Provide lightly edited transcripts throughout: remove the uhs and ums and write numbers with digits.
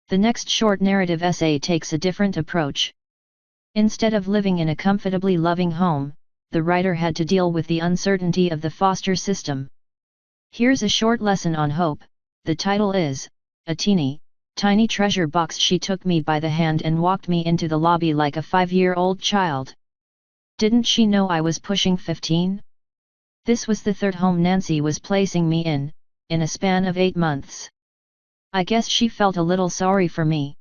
The next short narrative essay takes a different approach. Instead of living in a comfortably loving home, the writer had to deal with the uncertainty of the foster system. Here's a short lesson on hope. The title is, A Teeny, Tiny Treasure Box. She took me by the hand and walked me into the lobby like a 5-year-old child. Didn't she know I was pushing 15? This was the third home Nancy was placing me in a span of 8 months. I guess she felt a little sorry for me.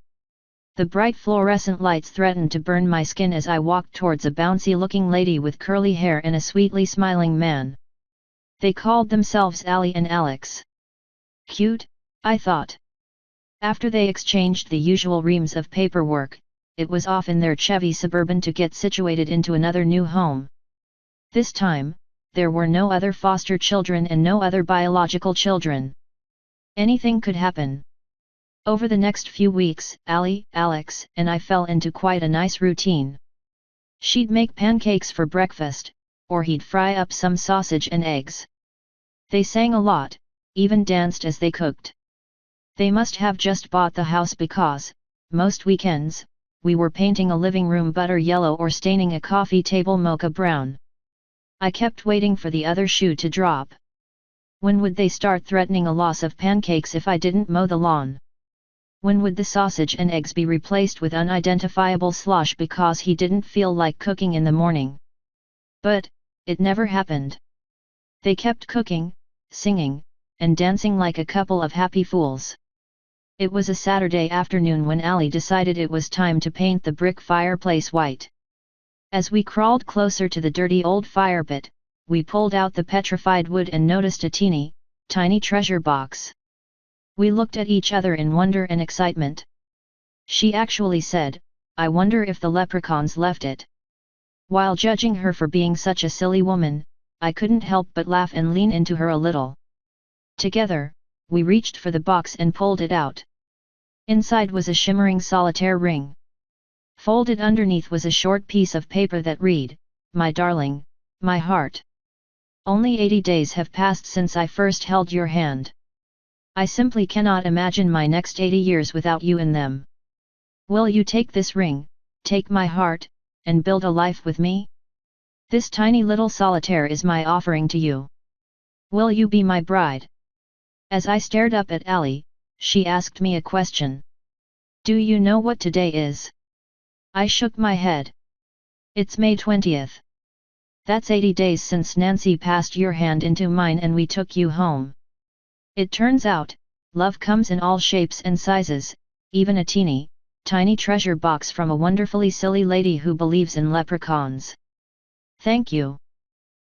The bright fluorescent lights threatened to burn my skin as I walked towards a bouncy-looking lady with curly hair and a sweetly smiling man. They called themselves Allie and Alex. Cute, I thought. After they exchanged the usual reams of paperwork, it was off in their Chevy Suburban to get situated into another new home. This time, there were no other foster children and no other biological children. Anything could happen. Over the next few weeks, Allie, Alex, and I fell into quite a nice routine. She'd make pancakes for breakfast, or he'd fry up some sausage and eggs. They sang a lot, even danced as they cooked. They must have just bought the house because, most weekends, we were painting a living room butter yellow or staining a coffee table mocha brown. I kept waiting for the other shoe to drop. When would they start threatening a loss of pancakes if I didn't mow the lawn? When would the sausage and eggs be replaced with unidentifiable slosh because he didn't feel like cooking in the morning? But, it never happened. They kept cooking, singing, and dancing like a couple of happy fools. It was a Saturday afternoon when Allie decided it was time to paint the brick fireplace white. As we crawled closer to the dirty old fire pit, we pulled out the petrified wood and noticed a teeny, tiny treasure box. We looked at each other in wonder and excitement. She actually said, "I wonder if the leprechauns left it." While judging her for being such a silly woman, I couldn't help but laugh and lean into her a little. Together, we reached for the box and pulled it out. Inside was a shimmering solitaire ring. Folded underneath was a short piece of paper that read, "My darling, my heart. Only 80 days have passed since I first held your hand. I simply cannot imagine my next 80 years without you in them. Will you take this ring, take my heart, and build a life with me? This tiny little solitaire is my offering to you. Will you be my bride?" As I stared up at Allie, she asked me a question. "Do you know what today is?" I shook my head. "It's May 20th. That's 80 days since Nancy passed your hand into mine and we took you home. It turns out, love comes in all shapes and sizes, even a teeny, tiny treasure box from a wonderfully silly lady who believes in leprechauns. Thank you."